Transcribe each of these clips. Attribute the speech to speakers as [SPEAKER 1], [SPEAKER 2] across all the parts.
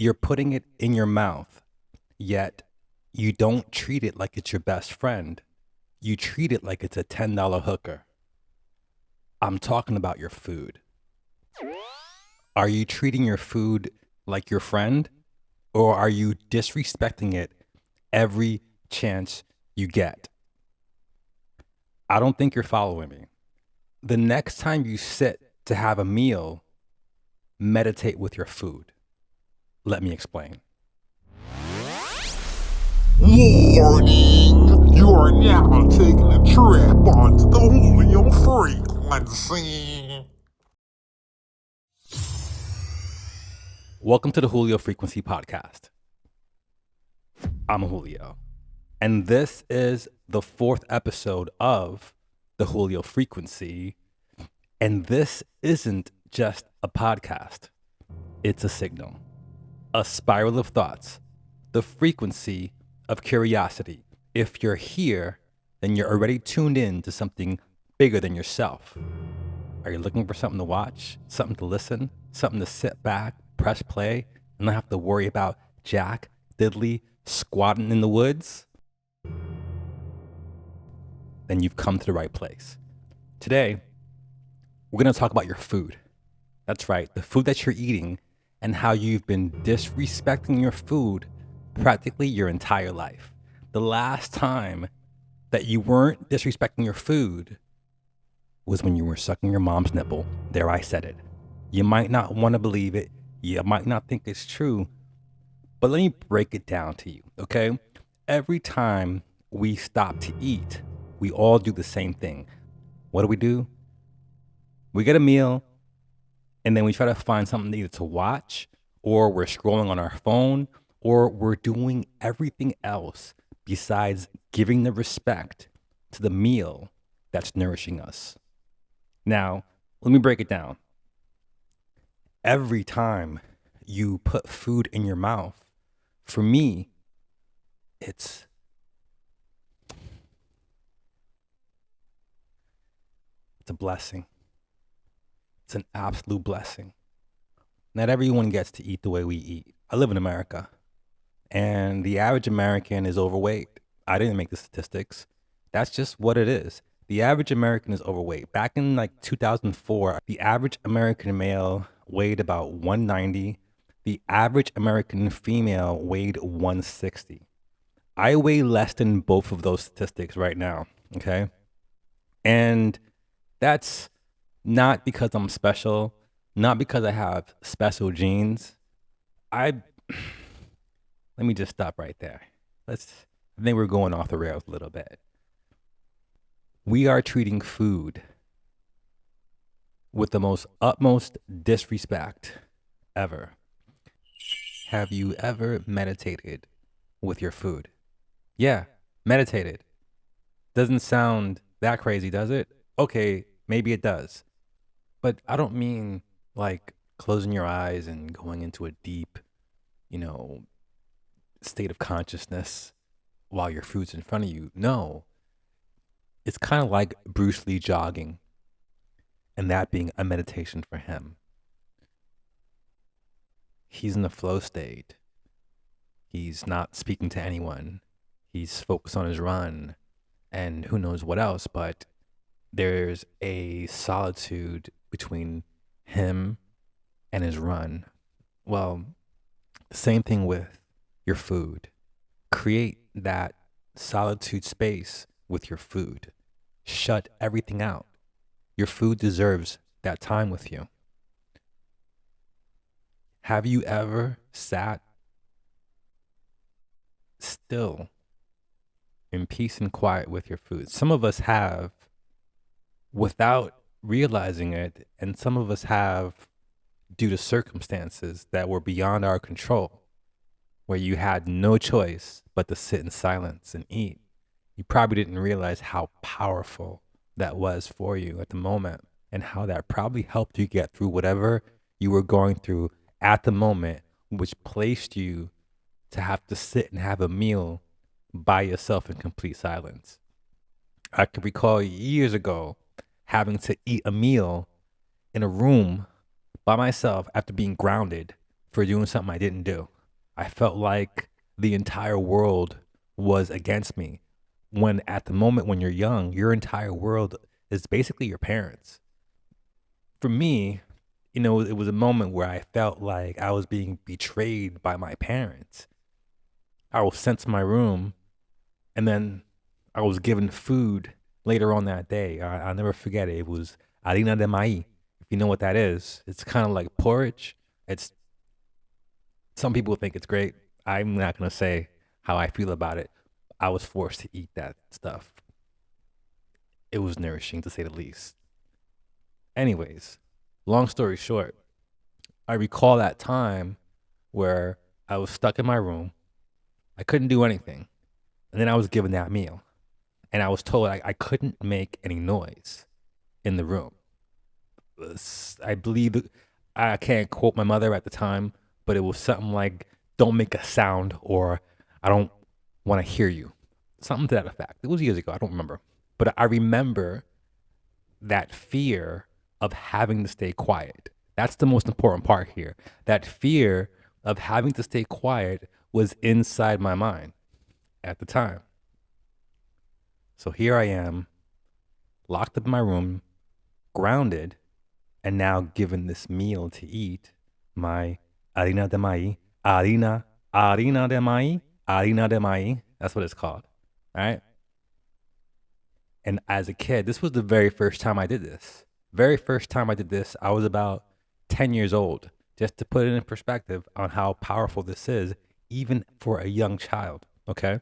[SPEAKER 1] You're putting it in your mouth, yet you don't treat it like it's your best friend. You treat it like it's a $10 hooker. I'm talking about your food. Are you treating your food like your friend, or are you disrespecting it every chance you get? I don't think you're following me. The next time you sit to have a meal, meditate with your food. Let me explain.
[SPEAKER 2] Warning! You are now taking a trip onto the Julio Frequency.
[SPEAKER 1] Welcome to the Julio Frequency podcast. I'm Julio, and this is the 4th episode of the Julio Frequency. And this isn't just a podcast, it's a signal, a spiral of thoughts, the frequency of curiosity. If you're here, then you're already tuned in to something bigger than yourself. Are you looking for something to watch, something to listen, something to sit back, press play, and not have to worry about Jack Diddley squatting in the woods? Then you've come to the right place. Today, we're going to talk about your food. That's right, the food that you're eating and how you've been disrespecting your food practically your entire life. The last time that you weren't disrespecting your food was when you were sucking your mom's nipple. There, I said it. You might not want to believe it. You might not think it's true. But let me break it down to you, okay? Every time we stop to eat, we all do the same thing. What do? We get a meal, and then we try to find something either to watch, or we're scrolling on our phone, or we're doing everything else besides giving the respect to the meal that's nourishing us. Now, let me break it down. Every time you put food in your mouth, for me, it's a blessing. It's an absolute blessing. Not everyone gets to eat the way we eat. I live in America, and the average American is overweight. I didn't make the statistics. That's just what it is. The average American is overweight. Back in like 2004, the average American male weighed about 190. The average American female weighed 160. I weigh less than both of those statistics right now, okay? And that's not because I'm special, not because I have special genes. I Let me just stop right there. I think we're going off the rails a little bit. We are treating food with the most utmost disrespect ever. Have you ever meditated with your food? Yeah, meditated. Doesn't sound that crazy, does it? Okay, maybe it does. But I don't mean like closing your eyes and going into a deep, state of consciousness while your food's in front of you. No, it's kind of like Bruce Lee jogging, and that being a meditation for him. He's in the flow state. He's not speaking to anyone. He's focused on his run and who knows what else, but there's a solitude between him and his run. Well, the same thing with your food. Create that solitude space with your food. Shut everything out. Your food deserves that time with you. Have you ever sat still in peace and quiet with your food? Some of us have without realizing it, and some of us have due to circumstances that were beyond our control, where you had no choice but to sit in silence and eat. You probably didn't realize how powerful that was for you at the moment, and how that probably helped you get through whatever you were going through at the moment, which placed you to have to sit and have a meal by yourself in complete silence. I can recall years ago having to eat a meal in a room by myself after being grounded for doing something I didn't do. I felt like the entire world was against me. When at the moment when you're young, your entire world is basically your parents. For me, it was a moment where I felt like I was being betrayed by my parents. I was sent to my room, and then I was given food later on that day. I'll never forget it. It was harina de maíz. If you know what that is, it's kind of like porridge. It's Some people think it's great. I'm not gonna say how I feel about it. I was forced to eat that stuff. It was nourishing to say the least. Anyways, long story short, I recall that time where I was stuck in my room. I couldn't do anything. And then I was given that meal. And I was told I couldn't make any noise in the room. I believe, I can't quote my mother at the time, but it was something like, don't make a sound, or I don't want to hear you. Something to that effect. It was years ago. I don't remember. But I remember that fear of having to stay quiet. That's the most important part here. That fear of having to stay quiet was inside my mind at the time. So here I am, locked up in my room, grounded, and now given this meal to eat, my harina de maíz, harina de maíz, harina de maíz. That's what it's called, all right? And as a kid, this was the very first time I did this. Very first time I did this, I was about 10 years old, just to put it in perspective on how powerful this is, even for a young child, okay?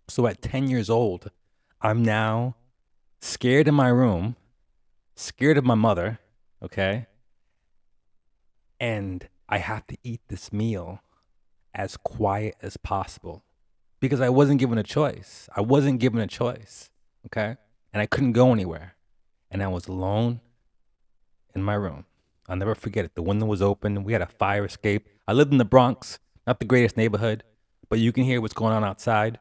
[SPEAKER 1] So at 10 years old, I'm now scared in my room, scared of my mother, okay? And I have to eat this meal as quiet as possible because I wasn't given a choice. I wasn't given a choice, okay? And I couldn't go anywhere. And I was alone in my room. I'll never forget it. The window was open. We had a fire escape. I lived in the Bronx, not the greatest neighborhood, but you can hear what's going on outside.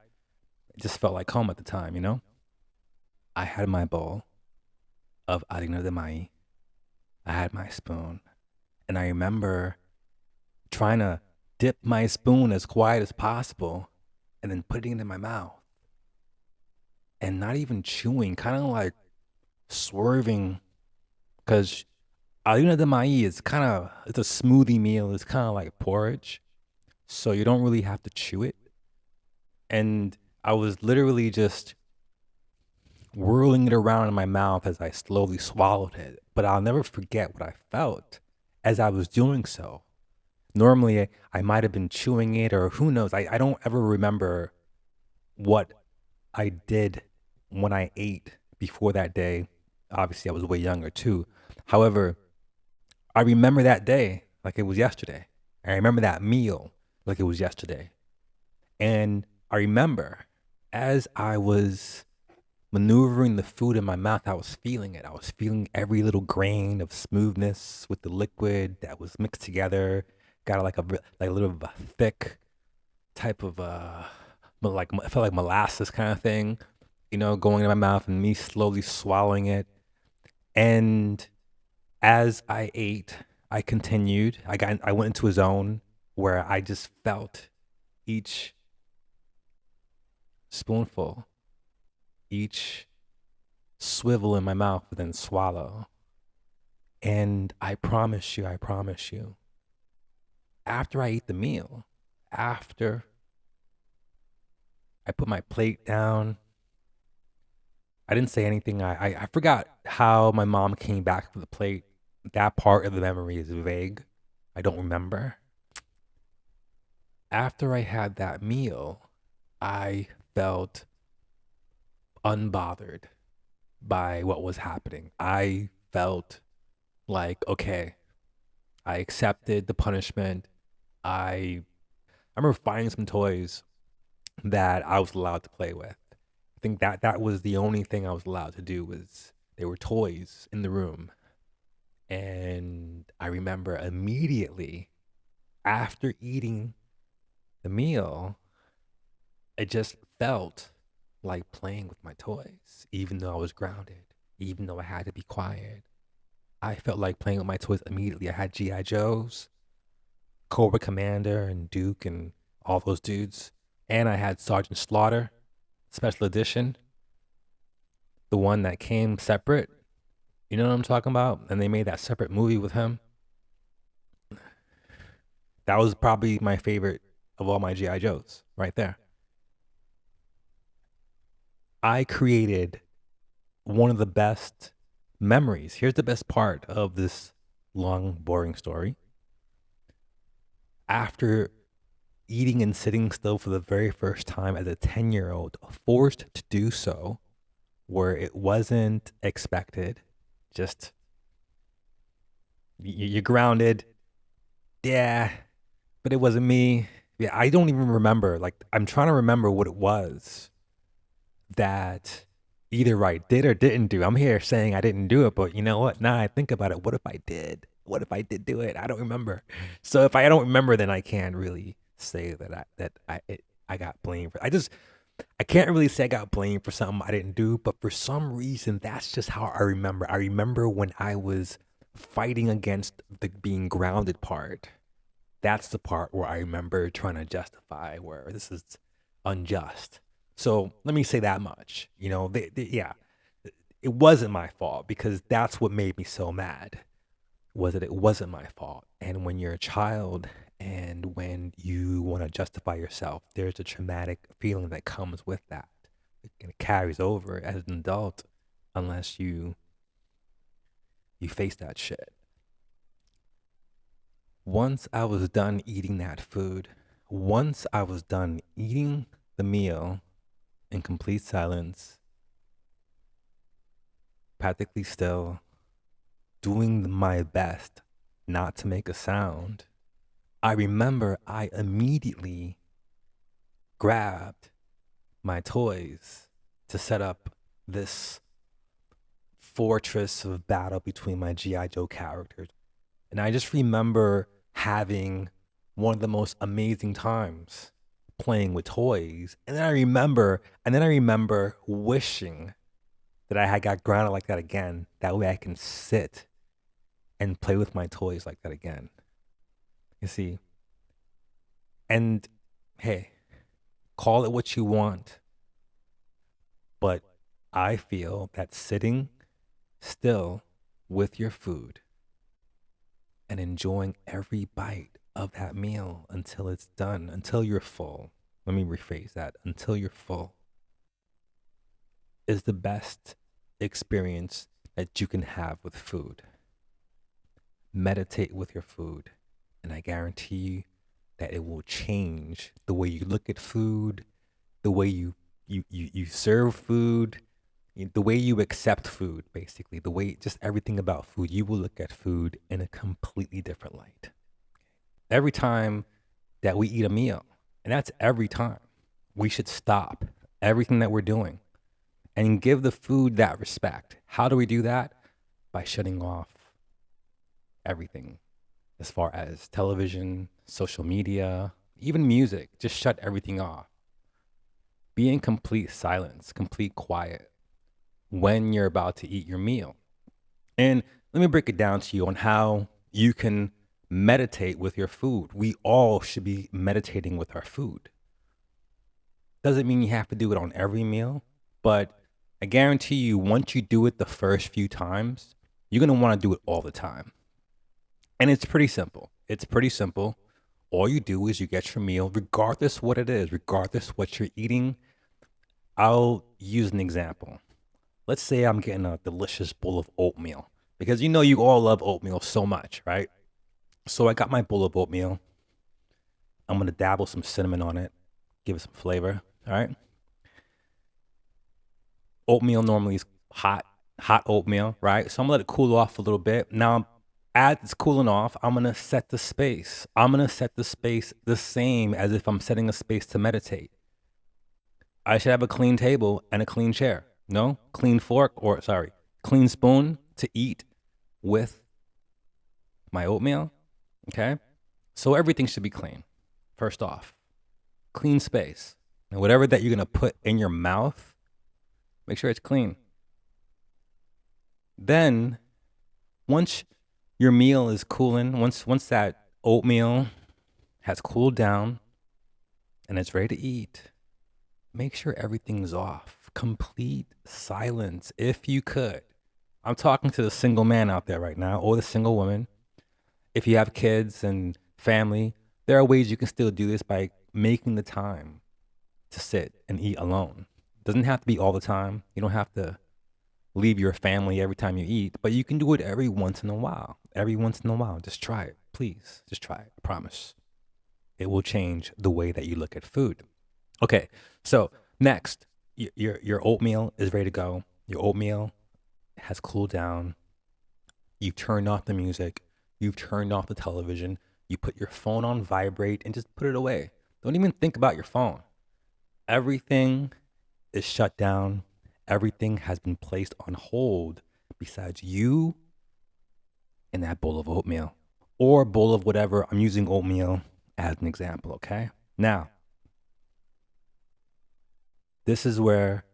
[SPEAKER 1] It just felt like home at the time, you know? I had my bowl of harina de maíz. I had my spoon. And I remember trying to dip my spoon as quiet as possible and then putting it in my mouth and not even chewing, kind of like swerving, because harina de maíz is it's a smoothie meal. It's kind of like porridge. So you don't really have to chew it. And I was literally just whirling it around in my mouth as I slowly swallowed it. But I'll never forget what I felt as I was doing so. Normally, I might have been chewing it, or who knows. I don't ever remember what I did when I ate before that day. Obviously, I was way younger too. However, I remember that day like it was yesterday. I remember that meal like it was yesterday. And I remember as I was maneuvering the food in my mouth, I was feeling it. I was feeling every little grain of smoothness with the liquid that was mixed together. Got like a little of a thick type of like it felt like molasses kind of thing, going in my mouth and me slowly swallowing it. And as I ate, I continued. I went into a zone where I just felt each spoonful, each swivel in my mouth, and then swallow. And I promise you, after I ate the meal, after I put my plate down, I didn't say anything. I forgot how my mom came back for the plate. That part of the memory is vague. I don't remember. After I had that meal, I felt unbothered by what was happening. I felt like, okay, I accepted the punishment. I remember finding some toys that I was allowed to play with. I think that was the only thing I was allowed to do. Was there were toys in the room. And I remember immediately after eating the meal, it just felt like playing with my toys, even though I was grounded, even though I had to be quiet. I felt like playing with my toys immediately. I had G.I. Joes. Cobra Commander and Duke and all those dudes. And I had Sergeant Slaughter, special edition, the one that came separate. You know what I'm talking about? And they made that separate movie with him. That was probably my favorite of all my G.I. Joes right there. I created one of the best memories. Here's the best part of this long, boring story. After eating and sitting still for the very first time as a 10-year-old, forced to do so where it wasn't expected, just you're grounded. Yeah, but it wasn't me. Yeah, I don't even remember. Like, I'm trying to remember what it was that either I did or didn't do. I'm here saying I didn't do it, but you know what? Now I think about it. What if I did? What if I did do it? I don't remember. So if I don't remember, then I can't really say I got blamed for. I can't really say I got blamed for something I didn't do, but for some reason that's just how I remember. I remember when I was fighting against the being grounded part. That's the part where I remember trying to justify where this is unjust. So let me say that much. You know, yeah, it wasn't my fault because that's what made me so mad. Was that it wasn't my fault. And when you're a child and when you want to justify yourself, there's a traumatic feeling that comes with that. It carries over as an adult unless you face that shit. Once I was done eating that food, once I was done eating the meal in complete silence, practically still, doing my best not to make a sound, I remember I immediately grabbed my toys to set up this fortress of battle between my G.I. Joe characters. And I just remember having one of the most amazing times playing with toys. And then I remember wishing that I had got grounded like that again. That way I can sit and play with my toys like that again. You see? And hey, call it what you want. But I feel that sitting still with your food and enjoying every bite of that meal until it's done, until you're full. Let me rephrase that. Until you're full is the best experience that you can have with food. Meditate with your food, and I guarantee you that it will change the way you look at food, the way you serve food, the way you accept food, basically, the way just everything about food, you will look at food in a completely different light. Every time that we eat a meal, and that's every time, we should stop everything that we're doing and give the food that respect. How do we do that? By shutting off everything as far as television, social media, even music. Just shut everything off. Be in complete silence, complete quiet when you're about to eat your meal. And let me break it down to you on how you can meditate with your food. We all should be meditating with our food. Doesn't mean you have to do it on every meal, but I guarantee you, once you do it the first few times, you're going to want to do it all the time. And it's pretty simple. It's pretty simple. All you do is you get your meal, regardless what it is, regardless what you're eating. I'll use an example. Let's say I'm getting a delicious bowl of oatmeal because you know you all love oatmeal so much, right? So I got my bowl of oatmeal. I'm going to dabble some cinnamon on it, give it some flavor, all right? Oatmeal normally is hot oatmeal, right? So I'm gonna let it cool off a little bit. Now, as it's cooling off, I'm gonna set the space. I'm gonna set the space the same as if I'm setting a space to meditate. I should have a clean table and a clean chair. No, clean fork or sorry, clean spoon to eat with my oatmeal. Okay, so everything should be clean. First off, clean space. And whatever that you're gonna put in your mouth, make sure it's clean. Then, once your meal is cooling, once that oatmeal has cooled down and it's ready to eat, make sure everything's off. Complete silence if you could. I'm talking to the single man out there right now or the single woman. If you have kids and family, there are ways you can still do this by making the time to sit and eat alone. Doesn't have to be all the time. You don't have to leave your family every time you eat, but you can do it every once in a while. Every once in a while, just try it. Please, just try it. I promise. It will change the way that you look at food. Okay, so next, your oatmeal is ready to go. Your oatmeal has cooled down. You've turned off the music. You've turned off the television. You put your phone on vibrate and just put it away. Don't even think about your phone. Everything is shut down. Everything has been placed on hold besides you and that bowl of oatmeal or bowl of whatever. I'm using oatmeal as an example, okay? Now, this is where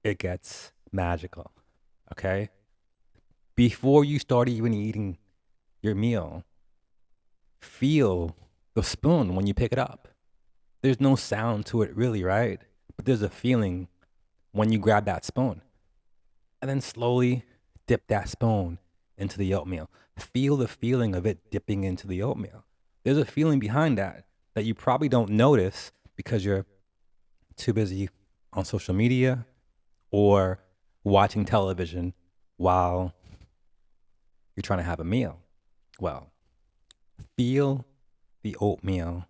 [SPEAKER 1] it gets magical, okay? Before you start even eating your meal, feel the spoon when you pick it up. There's no sound to it really, right? But there's a feeling when you grab that spoon. And then slowly dip that spoon into the oatmeal. Feel the feeling of it dipping into the oatmeal. There's a feeling behind that that you probably don't notice because you're too busy on social media or watching television while you're trying to have a meal. Well, feel the oatmeal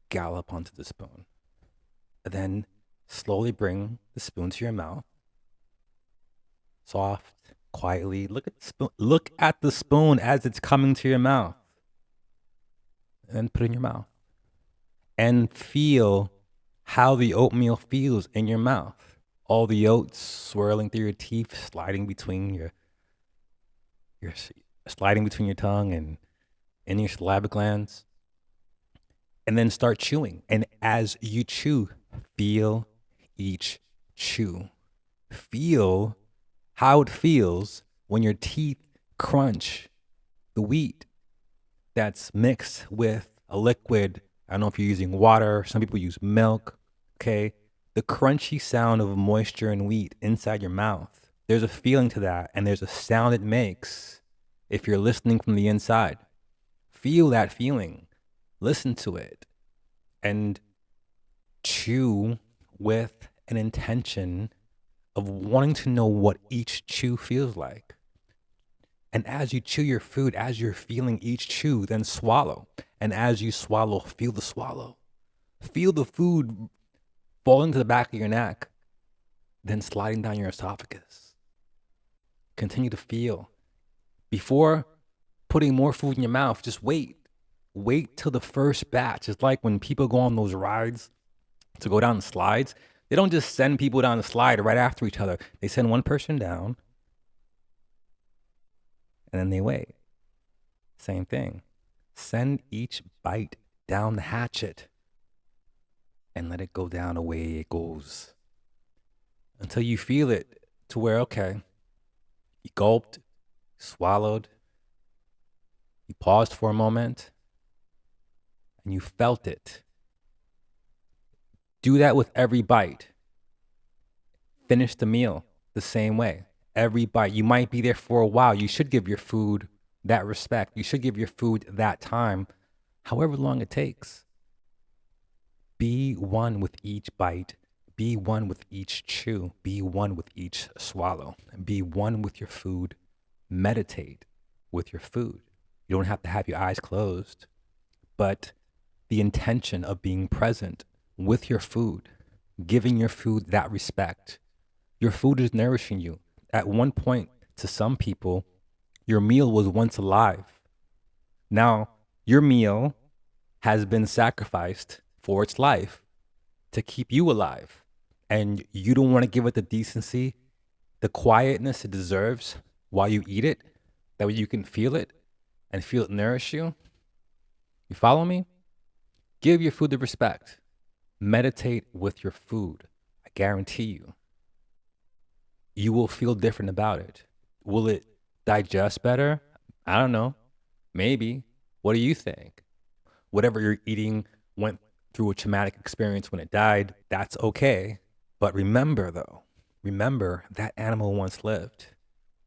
[SPEAKER 1] gallop onto the spoon. And then slowly bring the spoon to your mouth. Soft, quietly. Look at the spoon. Look at the spoon as it's coming to your mouth. And then put it in your mouth. And feel how the oatmeal feels in your mouth. All the oats swirling through your teeth, sliding between your sliding between your tongue and in your saliva glands. And then start chewing. And as you chew, feel each chew. Feel how it feels when your teeth crunch the wheat that's mixed with a liquid. I don't know if you're using water. Some people use milk. Okay. The crunchy sound of moisture and wheat inside your mouth. There's a feeling to that, and there's a sound it makes if you're listening from the inside. Feel that feeling. Listen to it. And chew with an intention of wanting to know what each chew feels like. And as you chew your food, as you're feeling each chew, then swallow. And as you swallow, feel the swallow. Feel the food falling to the back of your neck, then sliding down your esophagus. Continue to feel. Before putting more food in your mouth, just wait. Wait till the first batch. It's like when people go on those rides to go down the slides. They don't just send people down the slide right after each other. They send one person down and then they wait. Same thing. Send each bite down the hatchet and let it go down the way it goes until you feel it to where, okay, you gulped, swallowed, you paused for a moment, and you felt it. Do that with every bite. Finish the meal the same way. Every bite. You might be there for a while. You should give your food that respect. You should give your food that time, however long it takes. Be one with each bite. Be one with each chew. Be one with each swallow. Be one with your food. Meditate with your food. You don't have to have your eyes closed, but the intention of being present with your food, giving your food that respect. Your food is nourishing you. At one point, to some people, your meal was once alive. Now, your meal has been sacrificed for its life to keep you alive. And you don't want to give it the decency, the quietness it deserves while you eat it, that way you can feel it and feel it nourish you. You follow me? Give your food the respect. Meditate with your food. I guarantee you, you will feel different about it. Will it digest better? I don't know. Maybe. What do you think? Whatever you're eating went through a traumatic experience when it died. That's okay. But remember, though, remember that animal once lived.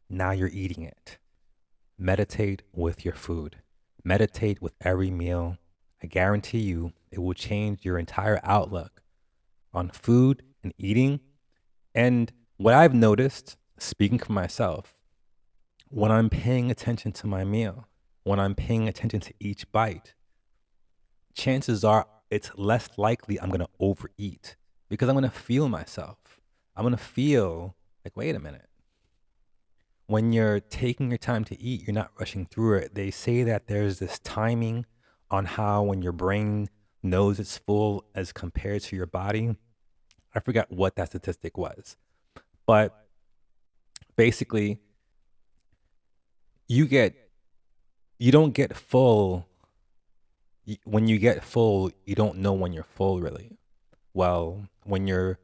[SPEAKER 1] Now you're eating it. Meditate with your food. Meditate with every meal. I guarantee you it will change your entire outlook on food and eating. And what I've noticed, speaking for myself, when I'm paying attention to my meal, when I'm paying attention to each bite, chances are it's less likely I'm going to overeat because I'm going to feel myself. I'm going to feel like, wait a minute. When you're taking your time to eat, you're not rushing through it. They say that there's this timing on how when your brain knows it's full as compared to your body. I forgot what that statistic was. But basically, you don't get full. When you get full, you don't know when you're full really. Well, when you're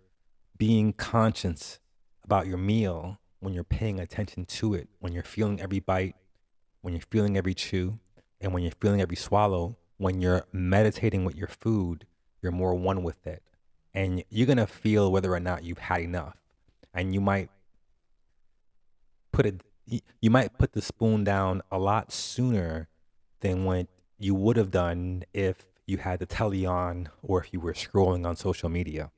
[SPEAKER 1] being conscious about your meal, when you're paying attention to it, when you're feeling every bite, when you're feeling every chew, and when you're feeling every swallow, when you're meditating with your food, you're more one with it. And you're going to feel whether or not you've had enough. And you might put it you might put the spoon down a lot sooner than what you would have done if you had the telly on or if you were scrolling on social media.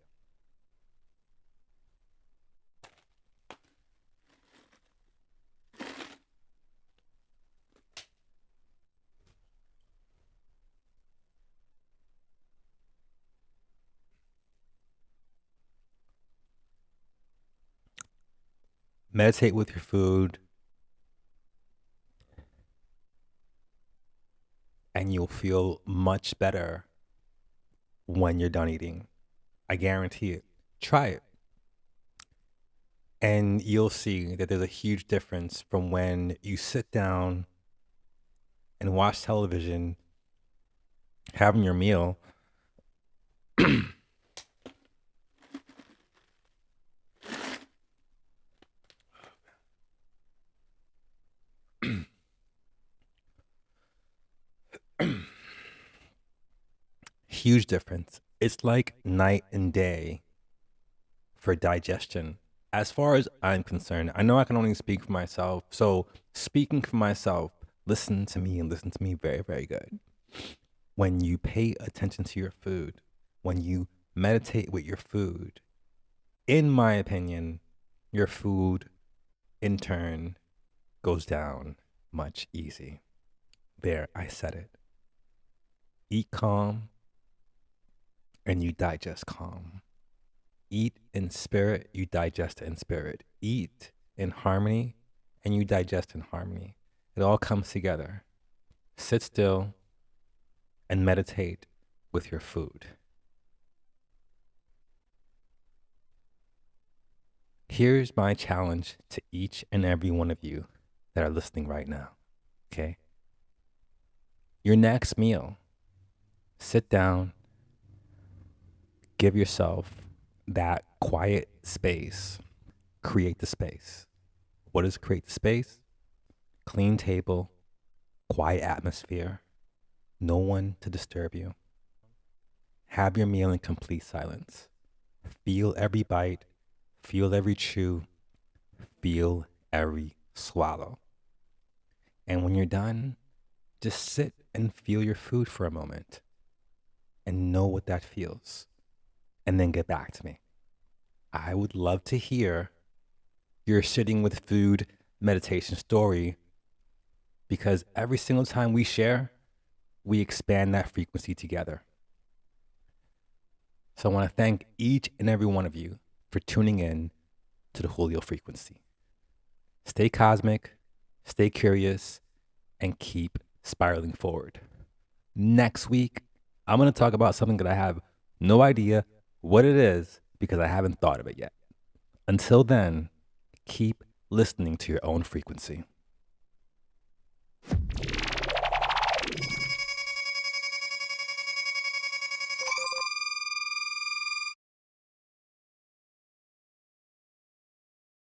[SPEAKER 1] Meditate with your food, and you'll feel much better when you're done eating. I guarantee it. Try it. And you'll see that there's a huge difference from when you sit down and watch television, having your meal. Huge difference. It's like night and day for digestion. As far as I'm concerned, I know I can only speak for myself. So, speaking for myself, listen to me and listen to me very, very good. When you pay attention to your food, when you meditate with your food, in my opinion, your food in turn goes down much easy. There, I said it. Eat calm and you digest calm. Eat in spirit, you digest in spirit. Eat in harmony and you digest in harmony. It all comes together. Sit still and meditate with your food. Here's my challenge to each and every one of you that are listening right now. Okay? Your next meal, sit down, give yourself that quiet space. Create the space. What is create the space? Clean table, quiet atmosphere, no one to disturb you. Have your meal in complete silence. Feel every bite, feel every chew, feel every swallow. And when you're done, just sit and feel your food for a moment and know what that feels. And then get back to me. I would love to hear your sitting with food meditation story because every single time we share, we expand that frequency together. So I want to thank each and every one of you for tuning in to the Julio Frequency. Stay cosmic, stay curious, and keep spiraling forward. Next week, I'm going to talk about something that I have no idea what it is because I haven't thought of it yet. Until then, keep listening to your own frequency.